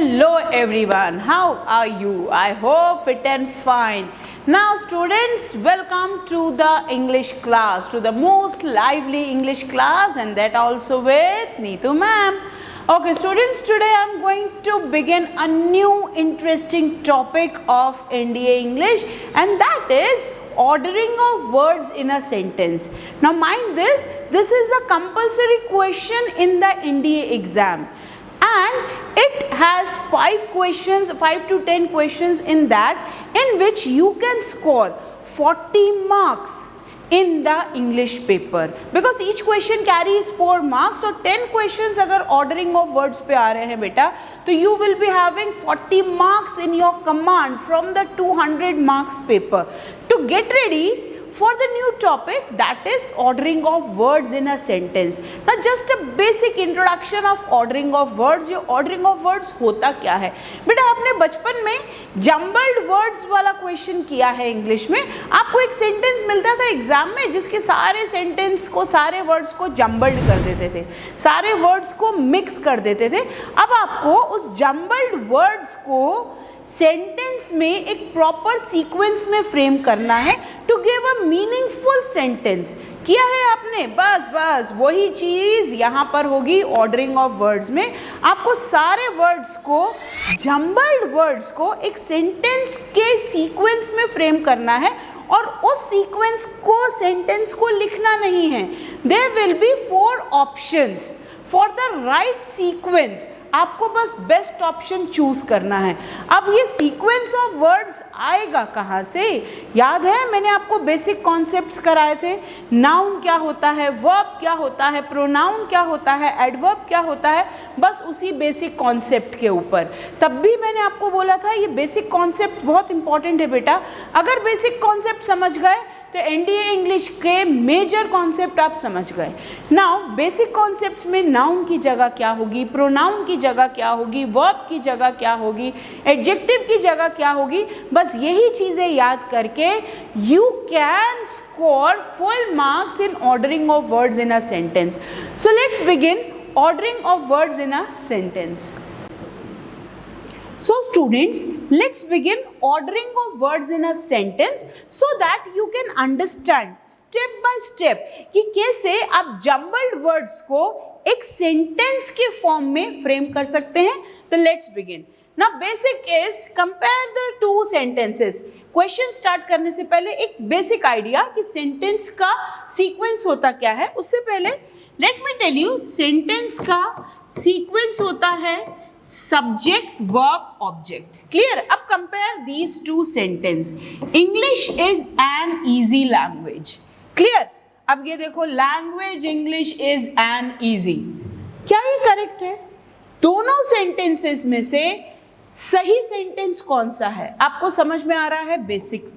Hello everyone, how are you? I hope fit and fine. Now students, welcome to the English class, to the most lively English class, and that also with Neetu ma'am. Okay students, today I am going to begin a new interesting topic of NDA English, and that is ordering of words in a sentence. Now mind this is a compulsory question in the NDA exam, and it has 5 to 10 questions in that, in which you can score 40 marks in the English paper, because each question carries 4 marks. So 10 questions अगर ordering of words पे आ रहे हैं बेटा, तो you will be having 40 marks in your command from the 200 marks paper. To get ready for the new topic, that is ordering of words in a sentence. Now just a basic introduction of ordering of words. ये ordering of words होता क्या है बेटा? आपने बचपन में jumbled words वाला question किया है इंग्लिश में. आपको एक सेंटेंस मिलता था एग्जाम में जिसके सारे सेंटेंस को, सारे वर्ड्स को जम्बल्ड कर देते थे, सारे वर्ड्स को मिक्स कर देते थे. अब आपको उस जम्बल्ड वर्ड्स को सेंटेंस में एक प्रॉपर सीक्वेंस में फ्रेम करना है to give a meaningful sentence. किया है आपने? बस वही चीज यहाँ पर होगी ऑर्डरिंग ऑफ वर्ड्स में. आपको सारे वर्ड्स को, जम्बल्ड वर्ड्स को एक सेंटेंस के सीक्वेंस में फ्रेम करना है, और उस सीक्वेंस को, सेंटेंस को लिखना नहीं है. There will be 4 options for the right sequence. आपको बस बेस्ट ऑप्शन चूज करना है. अब ये सीक्वेंस ऑफ वर्ड्स आएगा कहाँ से? याद है मैंने आपको बेसिक कॉन्सेप्ट्स कराए थे. नाउन क्या होता है, वर्ब क्या होता है, प्रोनाउन क्या होता है, एडवर्ब क्या होता है, बस उसी बेसिक कॉन्सेप्ट के ऊपर. तब भी मैंने आपको बोला था ये बेसिक कॉन्सेप्ट बहुत इंपॉर्टेंट है बेटा. अगर बेसिक कॉन्सेप्ट समझ गए तो एनडीए इंग्लिश के मेजर कॉन्सेप्ट आप समझ गए. नाउ बेसिक कॉन्सेप्ट्स में नाउन की जगह क्या होगी, प्रोनाउन की जगह क्या होगी, वर्ब की जगह क्या होगी, एडजेक्टिव की जगह क्या होगी, बस यही चीज़ें याद करके you can score full marks in ordering of words in a sentence. So let's begin ordering of words in a sentence. So students, let's begin ordering of words in a sentence so that you can understand step by step कि कैसे आप jumbled words को एक sentence के form में frame कर सकते हैं. तो let's begin. Now basic is compare the two sentences. Question start करने से पहले एक basic idea कि sentence का sequence होता क्या है, उससे पहले let me tell you sentence का sequence होता है subject, verb, object. Clear? अब compare these two sentence. English is an easy language. Clear? अब ये देखो, language English is an easy. क्या ये correct है? दोनों sentences में से सही sentence कौन सा है? आपको समझ में आ रहा है basics.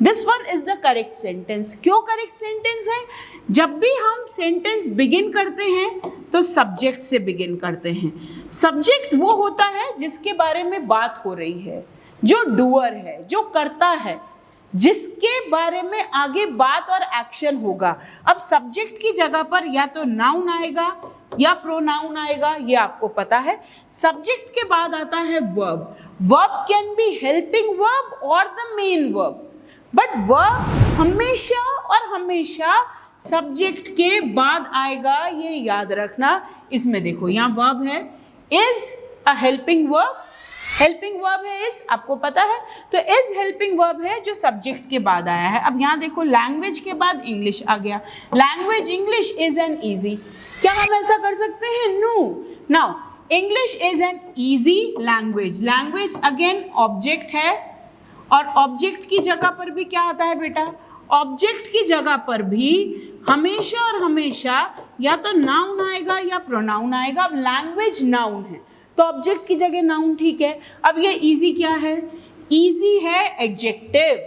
This one is the correct sentence. क्यों correct sentence है? जब भी हम सेंटेंस बिगिन करते हैं तो सब्जेक्ट से बिगिन करते हैं. सब्जेक्ट वो होता है जिसके बारे में बात हो रही है, जो डूअर है, जो करता है, जिसके बारे में आगे बात और एक्शन होगा. अब सब्जेक्ट की जगह पर या तो नाउन आएगा या प्रोनाउन आएगा, ये आपको पता है. सब्जेक्ट के बाद आता है verb. Verb can be helping verb और the main verb, but verb हमेशा और हमेशा सब्जेक्ट के बाद आएगा, ये याद रखना. इसमें देखो यहाँ वर्ब है, is a helping verb. Helping verb है इज, आपको पता है, तो इज हेल्पिंग वर्ब है जो सब्जेक्ट के बाद आया है. अब यहाँ देखो लैंग्वेज के बाद इंग्लिश आ गया. Language English is an easy. क्या हम ऐसा कर सकते हैं? No. Now English is an easy language. Language again object है, और ऑब्जेक्ट की जगह पर भी क्या आता है बेटा? ऑब्जेक्ट की जगह पर भी हमेशा और हमेशा या तो नाउन आएगा या प्रोनाउन आएगा. अब लैंग्वेज नाउन है तो ऑब्जेक्ट की जगह नाउन, ठीक है. अब ये इजी क्या है? इजी है एडजेक्टिव.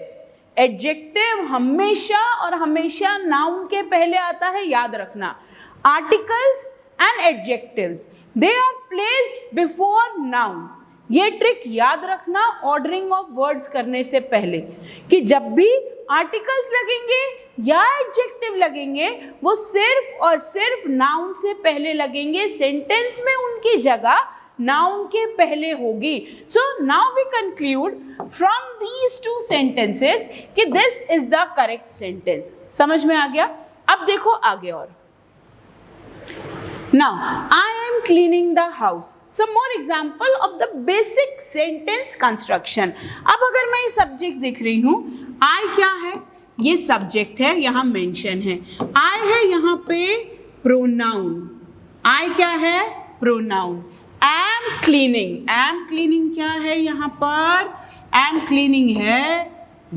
एडजेक्टिव हमेशा और हमेशा नाउन के पहले आता है, याद रखना. Articles and adjectives they are placed before noun. ये ट्रिक याद रखना ऑर्डरिंग ऑफ वर्ड्स करने से पहले, कि जब भी आर्टिकल्स लगेंगे या एडजेक्टिव लगेंगे वो सिर्फ और सिर्फ नाउन से पहले लगेंगे. सेंटेंस में उनकी जगह नाउन के पहले होगी। So now we conclude from these two sentences कि this is the correct sentence. समझ में आ गया? अब देखो आगे और। Now, I am cleaning the house. Some more example of the basic sentence construction. अब अगर मैं ये सब्जेक्ट देख रही हूँ, I क्या है? ये सब्जेक्ट है, यहाँ मेंशन है। I है यहाँ पे प्रोनाउन। I क्या है? Pronoun. Am cleaning. Am cleaning क्या है यहाँ पर? Am cleaning है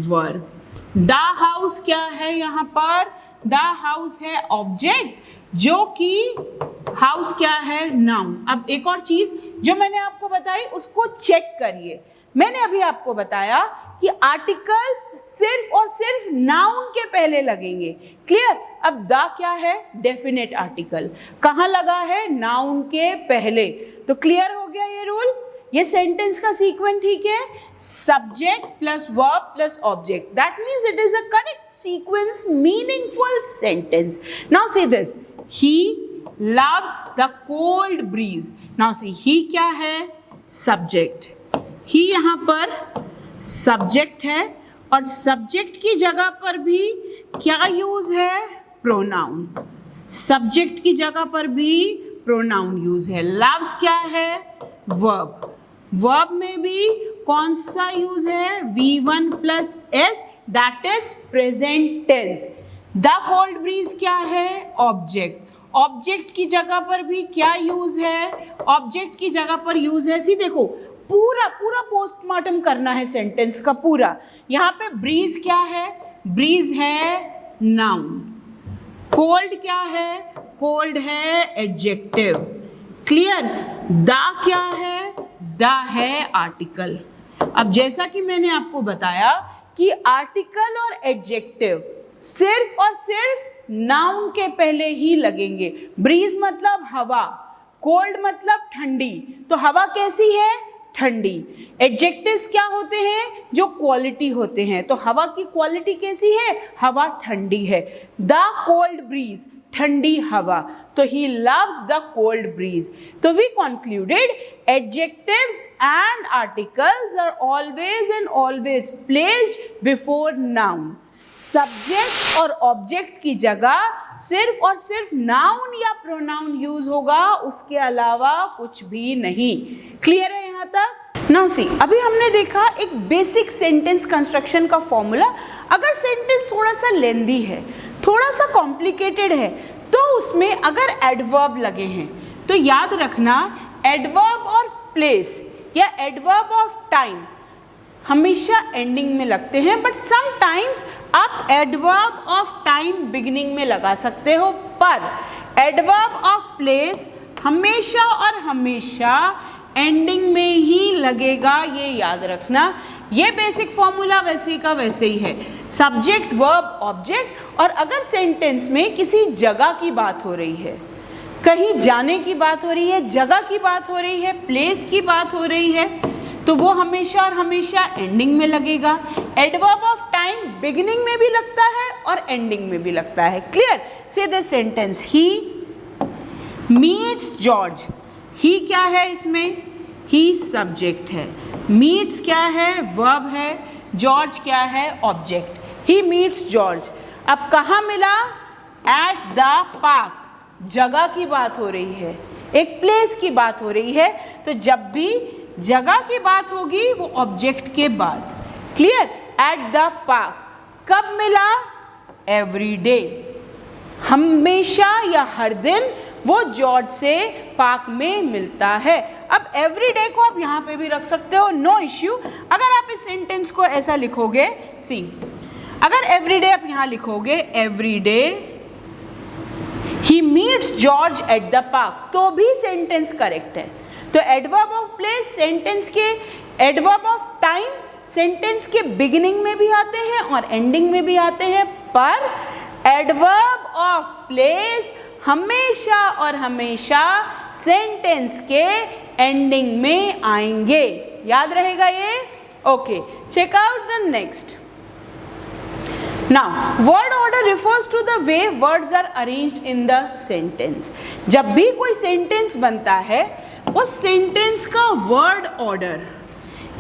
वर्ब। The house क्या है यहाँ पर? The house है ऑब्जेक्ट, जो कि हाउस क्या है? नाउन। अब एक और चीज जो मैंने आपको बताई उसको चेक करिए। मैंने अभी आपको बताया कि आर्टिकल्स सिर्फ और सिर्फ नाउन के पहले लगेंगे। क्लियर? अब द क्या है? Definite article. कहाँ लगा है? नाउन के पहले। तो क्लियर हो गया ये रूल? ये सेंटेंस का सीक्वेंस ठीक है? Subject plus verb plus object, that means it is a correct sequence, meaningful sentence. Now see this, he loves the cold breeze. Now see, he क्या है? सब्जेक्ट। he यहाँ पर सब्जेक्ट है और सब्जेक्ट की जगह पर भी क्या यूज है? प्रोनाउन। सब्जेक्ट की जगह पर भी प्रोनाउन यूज है। loves क्या है? वर्ब। वर्ब में भी कौन सा यूज है? V1 plus S, that is present tense. The cold breeze क्या है? ऑब्जेक्ट। ऑब्जेक्ट की जगह पर भी क्या यूज है? ऑब्जेक्ट की जगह पर यूज है। सी देखो, पूरा पूरा पोस्टमार्टम करना है सेंटेंस का पूरा। यहाँ पे ब्रीज क्या है? ब्रीज है नाउन। कोल्ड क्या है? कोल्ड है एडजेक्टिव। क्लियर? द क्या है? द है आर्टिकल। अब जैसा कि मैंने आपको बताया कि आर्टिकल और एडजेक्टिव सिर्फ और सिर्फ नाउन के पहले ही लगेंगे। ब्रीज मतलब हवा, कोल्ड मतलब ठंडी, तो हवा कैसी है? ठंडी। एडजेक्टिव्स क्या होते हैं? जो क्वालिटी होते हैं, तो हवा की क्वालिटी कैसी है? हवा ठंडी है। द कोल्ड ब्रीज, ठंडी हवा, तो he loves the cold breeze. तो we concluded adjectives and articles are always and always placed before noun. Subject और ऑब्जेक्ट की जगह सिर्फ और सिर्फ नाउन या प्रोनाउन यूज होगा, उसके अलावा कुछ भी नहीं। क्लियर है यहाँ तक? नाउ सी, अभी हमने देखा एक बेसिक सेंटेंस कंस्ट्रक्शन का फॉर्मूला। अगर सेंटेंस थोड़ा सा लेंदी है, थोड़ा सा कॉम्प्लिकेटेड है, तो उसमें अगर एडवर्ब लगे हैं तो याद रखना एडवर्ब ऑफ प्लेस या एडवर्ब ऑफ टाइम हमेशा एंडिंग में लगते हैं, बट समटाइम्स आप एडवर्ब ऑफ टाइम बिगिनिंग में लगा सकते हो, पर एडवर्ब ऑफ प्लेस हमेशा और हमेशा एंडिंग में ही लगेगा, ये याद रखना। ये बेसिक फॉर्मूला वैसे का वैसे ही है, सब्जेक्ट वर्ब ऑब्जेक्ट। और अगर सेंटेंस में किसी जगह की बात हो रही है, कहीं जाने की बात हो रही है, जगह की बात हो रही है, प्लेस की बात हो रही है, तो वो हमेशा और हमेशा एंडिंग में लगेगा। एडवर्ब ऑफ टाइम बिगिनिंग में भी लगता है और एंडिंग में भी लगता है। Clear? Say this sentence, he meets George. He क्या है इसमें? ही सब्जेक्ट है, मीट्स क्या है? वर्ब है, जॉर्ज क्या है? ऑब्जेक्ट। ही मीट्स जॉर्ज। अब कहाँ मिला? At the park. जगह की बात हो रही है, एक प्लेस की बात हो रही है, तो जब भी जगह की बात होगी वो ऑब्जेक्ट के बाद। क्लियर? At the park. कब मिला? एवरी डे, हमेशा या हर दिन वो जॉर्ज से पार्क में मिलता है। अब एवरी डे को आप यहाँ पे भी रख सकते हो, नो इश्यू। अगर आप इस सेंटेंस को ऐसा लिखोगे, सी, अगर एवरी डे आप यहाँ लिखोगे every day he meets George at the park, तो भी सेंटेंस करेक्ट है। तो एडवर्ब ऑफ प्लेस सेंटेंस के, एडवर्ब ऑफ टाइम सेंटेंस के बिगिनिंग में भी आते हैं और एंडिंग में भी आते हैं, पर एडवर्ब ऑफ प्लेस हमेशा और हमेशा सेंटेंस के एंडिंग में आएंगे। याद रहेगा ये? Okay, check out the next. Now, word order refers to the way words are arranged in the sentence. जब भी कोई सेंटेंस बनता है, उस सेंटेंस का वर्ड ऑर्डर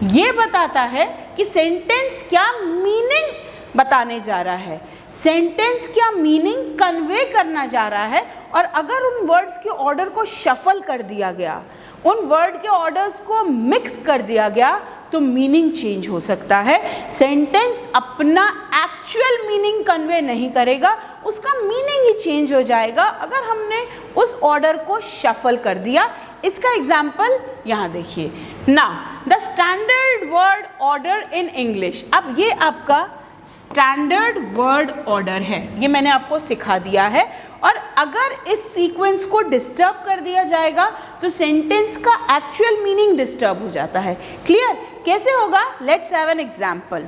ये बताता है कि सेंटेंस क्या मीनिंग बताने जा रहा है, सेंटेंस क्या मीनिंग कन्वे करना जा रहा है। और अगर उन वर्ड्स के ऑर्डर को शफल कर दिया गया, उन वर्ड के ऑर्डर्स को मिक्स कर दिया गया, तो मीनिंग चेंज हो सकता है। सेंटेंस अपना एक्चुअल मीनिंग कन्वे नहीं करेगा, उसका मीनिंग ही चेंज हो जाएगा अगर हमने उस ऑर्डर को शफल कर दिया। इसका एग्जाम्पल यहाँ देखिए। Now the standard word order in English. अब ये आपका स्टैंडर्ड वर्ड ऑर्डर है, ये मैंने आपको सिखा दिया है। और अगर इस सीक्वेंस को डिस्टर्ब कर दिया जाएगा तो सेंटेंस का एक्चुअल मीनिंग डिस्टर्ब हो जाता है। क्लियर? कैसे होगा? Let's have an example.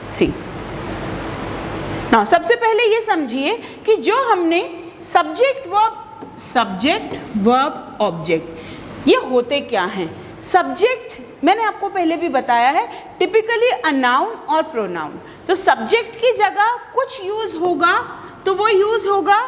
See now सबसे पहले ये समझिए कि जो हमने सब्जेक्ट वर्ब ऑब्जेक्ट, ये होते क्या हैं। सब्जेक्ट मैंने आपको पहले भी बताया है, टिपिकली अ नाउन और प्रोनाउन। तो सब्जेक्ट की जगह कुछ यूज होगा तो वो यूज होगा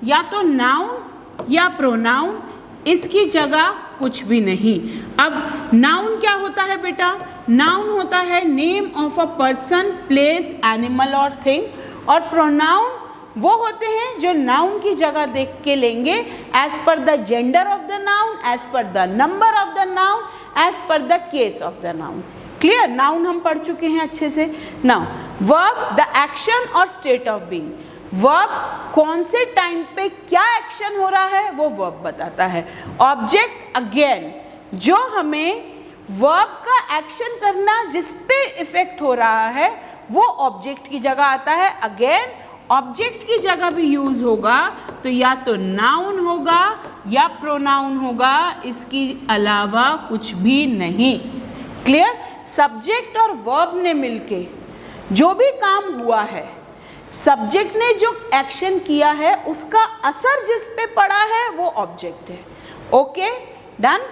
या तो नाउन या प्रोनाउन, इसकी जगह कुछ भी नहीं। अब नाउन क्या होता है बेटा? नाउन होता है name of a person, place, animal और थिंग। और प्रोनाउन वो होते हैं जो नाउन की जगह देख के लेंगे as per the gender of the noun, as per the number of the noun, as per the case of the noun. Clear? Noun हम पढ़ चुके हैं अच्छे से। नाउ वर्ब द एक्शन और स्टेट ऑफ बीइंग। वर्ब कौन से time पे क्या एक्शन हो रहा है वो वर्ब बताता है। ऑब्जेक्ट अगेन जो हमें वर्ब का एक्शन करना जिस पे इफेक्ट हो रहा है वो ऑब्जेक्ट की जगह आता है। अगेन ऑब्जेक्ट की जगह भी यूज होगा तो या तो नाउन होगा या प्रोनाउन होगा, इसकी अलावा कुछ भी नहीं। क्लियर? सब्जेक्ट और वर्ब ने मिलके जो भी काम हुआ है, सब्जेक्ट ने जो एक्शन किया है उसका असर जिस पे पड़ा है वो ऑब्जेक्ट है। Okay, done.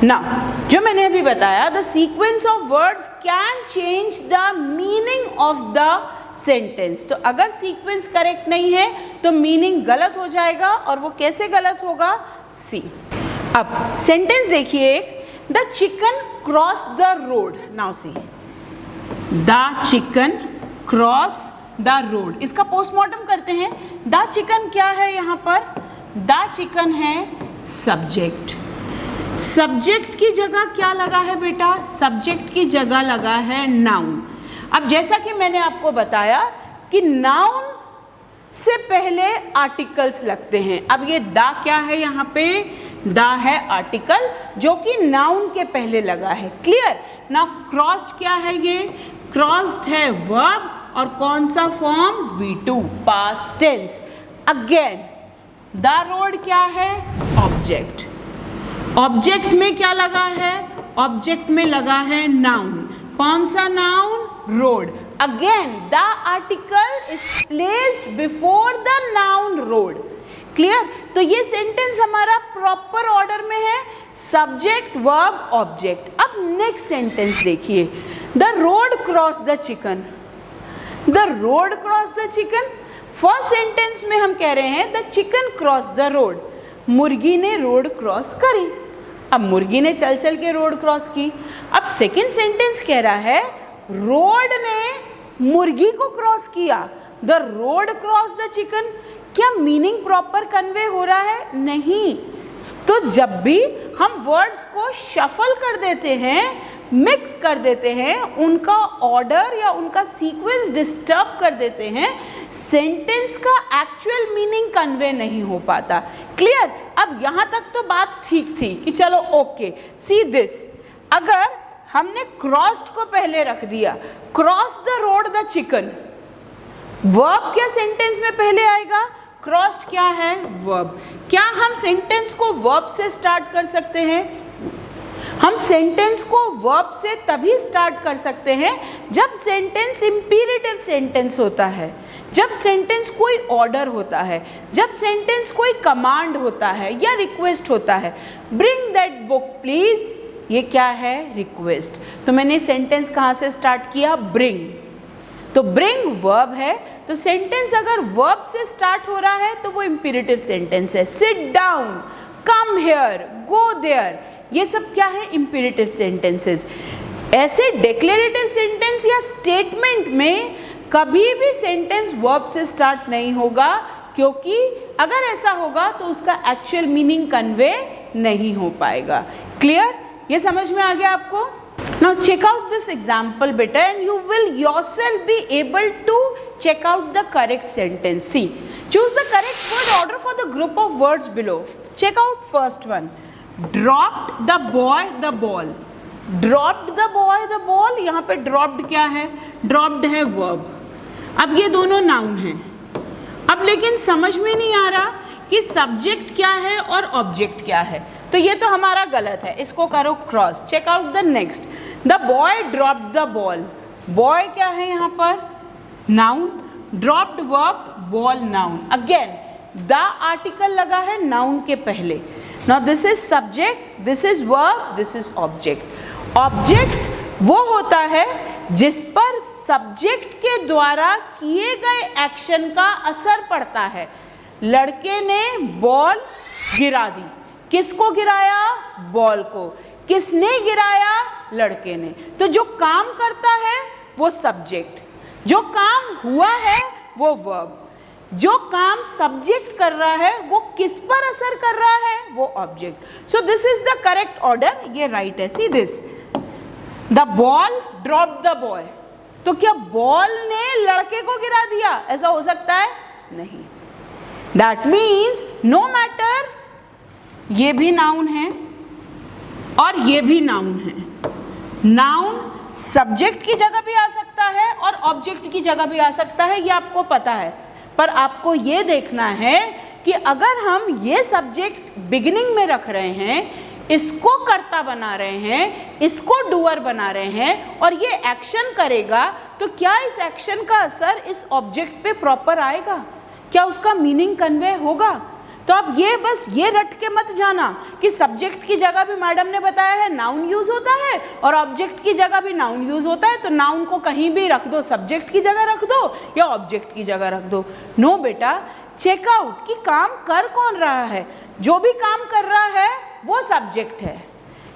नाउ जो मैंने अभी बताया, the sequence of words can change the meaning of the sentence. तो अगर सीक्वेंस करेक्ट नहीं है तो मीनिंग गलत हो जाएगा। और वो कैसे गलत होगा? सी अब सेंटेंस देखिए, the chicken cross the road. Now see, the chicken cross the road, इसका पोस्टमार्टम करते हैं। द चिकन क्या है यहाँ पर? द चिकन है सब्जेक्ट। सब्जेक्ट की जगह क्या लगा है बेटा? सब्जेक्ट की जगह लगा है नाउन। अब जैसा कि मैंने आपको बताया कि नाउन से पहले आर्टिकल्स लगते हैं। अब ये द क्या है यहाँ पे? द है आर्टिकल जो कि नाउन के पहले लगा है। क्लियर? नाउ क्रॉस्ड क्या है? ये क्रॉस्ड है वर्ब और कौन सा form? V2, past tense. Again the road क्या है? ऑब्जेक्ट। ऑब्जेक्ट में क्या लगा है? ऑब्जेक्ट में लगा है नाउन। कौन सा noun? Road. Again the article is placed before the noun road. Clear? तो ये सेंटेंस हमारा प्रॉपर ऑर्डर में है, सब्जेक्ट वर्ब ऑब्जेक्ट। अब नेक्स्ट सेंटेंस देखिए, the road cross the chicken. The road cross the chicken. First sentence में हम कह रहे हैं the chicken cross the road, मुर्गी ने रोड क्रॉस करी। अब मुर्गी ने चल चल के रोड क्रॉस की। अब सेकंड सेंटेंस कह रहा है रोड ने मुर्गी को क्रॉस किया, the road cross the chicken. क्या मीनिंग प्रॉपर कन्वे हो रहा है? नहीं। तो जब भी हम वर्ड्स को शफल कर देते हैं, मिक्स कर देते हैं, उनका ऑर्डर या उनका सीक्वेंस डिस्टर्ब कर देते हैं, सेंटेंस का एक्चुअल मीनिंग कन्वे नहीं हो पाता। क्लियर? अब यहाँ तक तो बात ठीक थी कि चलो ओके। सी दिस, अगर हमने क्रॉस्ड को पहले रख दिया, cross the road the chicken, verb क्या सेंटेंस में पहले आएगा? क्रॉस्ड क्या है? वर्ब। क्या हम सेंटेंस को वर्ब से स्टार्ट कर सकते हैं? हम सेंटेंस को वर्ब से तभी स्टार्ट कर सकते हैं जब सेंटेंस इंपीरेटिव सेंटेंस होता है, जब सेंटेंस कोई ऑर्डर होता है, जब सेंटेंस कोई कमांड होता है या रिक्वेस्ट होता है। ब्रिंग दैट बुक प्लीज, ये क्या है? रिक्वेस्ट। तो मैंने सेंटेंस कहाँ से स्टार्ट किया? ब्रिंग। तो ब्रिंग वर्ब है, तो सेंटेंस अगर वर्ब से स्टार्ट हो रहा है तो वो इंपीरेटिव सेंटेंस है। Sit down, come here, go there, ये सब क्या है? Imperative sentences. ऐसे डिक्लेरेटिव सेंटेंस या स्टेटमेंट में कभी भी सेंटेंस वर्ब से स्टार्ट नहीं होगा, क्योंकि अगर ऐसा होगा तो उसका एक्चुअल मीनिंग कन्वे नहीं हो पाएगा। क्लियर? ये समझ में आ गया आपको? Now check out this example beta and you will yourself be able to check out the correct sentence. See, choose the correct word order for the group of words below. Check out first one. Dropped the boy the ball. Dropped the boy the ball. यहाँ पे dropped क्या है? Dropped है verb. अब ये दोनों noun हैं। अब लेकिन समझ में नहीं आ रहा कि subject क्या है और object क्या है, तो ये तो हमारा गलत है, इसको करो cross. Check out the next. The boy dropped the ball. Boy क्या है यहाँ पर? Noun. Dropped verb, ball noun. Again the article लगा है नाउन के पहले। Now this is subject, this is verb, this is object. Object वो होता है जिस पर सब्जेक्ट के द्वारा किए गए एक्शन का असर पड़ता है। लड़के ने बॉल गिरा दी। किसको गिराया? बॉल को। किसने गिराया? लड़के ने। तो जो काम करता है वो सब्जेक्ट, जो काम हुआ है वो वर्ब, जो काम सब्जेक्ट कर रहा है वो किस पर असर कर रहा है? वो object. So this is the correct order, ये राइट है। See this, the ball drop the boy. तो क्या बॉल ने लड़के को गिरा दिया? ऐसा हो सकता है? नहीं। दैट मीन्स नो मैटर, ये भी नाउन है और ये भी नाउन है। नाउन सब्जेक्ट की जगह भी आ सकता है और ऑब्जेक्ट की जगह भी आ सकता है, ये आपको पता है। पर आपको ये देखना है कि अगर हम ये सब्जेक्ट बिगिनिंग में रख रहे हैं, इसको कर्ता बना रहे हैं, इसको डूअर बना रहे हैं और ये एक्शन करेगा, तो क्या इस एक्शन का असर इस ऑब्जेक्ट पे प्रॉपर आएगा? क्या उसका मीनिंग कन्वे होगा? तो अब ये बस ये रट के मत जाना कि सब्जेक्ट की जगह भी मैडम ने बताया है नाउन यूज होता है और ऑब्जेक्ट की जगह भी नाउन यूज होता है, तो नाउन को कहीं भी रख दो, सब्जेक्ट की जगह रख दो या ऑब्जेक्ट की जगह रख दो। नो बेटा, चेक आउट कि काम कर कौन रहा है। जो भी काम कर रहा है वो सब्जेक्ट है,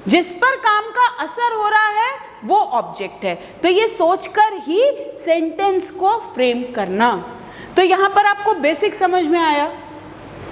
जिस पर काम का असर हो रहा है वो ऑब्जेक्ट है। तो ये सोचकर ही सेंटेंस को फ्रेम करना। तो यहाँ पर आपको बेसिक समझ में आया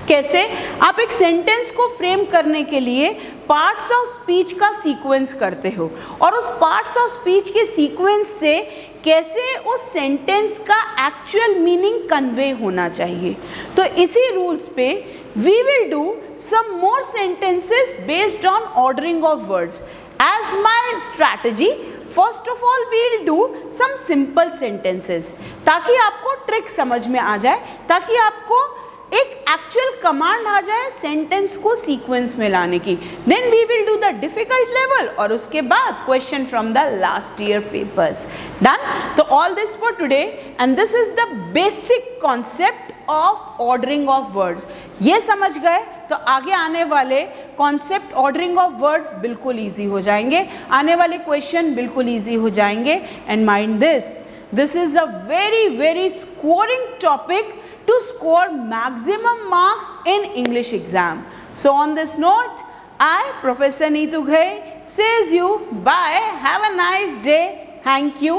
कैसे आप एक सेंटेंस को फ्रेम करने के लिए पार्ट्स ऑफ स्पीच का सीक्वेंस करते हो और उस पार्ट्स ऑफ स्पीच के सीक्वेंस से कैसे उस सेंटेंस का एक्चुअल मीनिंग कन्वे होना चाहिए। तो इसी रूल्स पे we will do some more sentences based on ordering of words as my strategy. First of all we will do some simple sentences, ताकि आपको ट्रिक समझ में आ जाए, ताकि आपको एक एक्चुअल कमांड आ जाए सेंटेंस को सीक्वेंस में लाने की। Then we will do the difficult level और उसके बाद question from the last year papers. Done? तो all this for today and this is the basic concept of ordering of words. ये समझ गए तो आगे आने वाले कॉन्सेप्ट ऑर्डरिंग ऑफ वर्ड्स बिल्कुल ईजी हो जाएंगे, आने वाले क्वेश्चन बिल्कुल ईजी हो जाएंगे। And mind this is a very scoring topic to score maximum marks in English exam. So on this note, I, Professor Neetu Ghai, says you bye. Have a nice day. Thank you.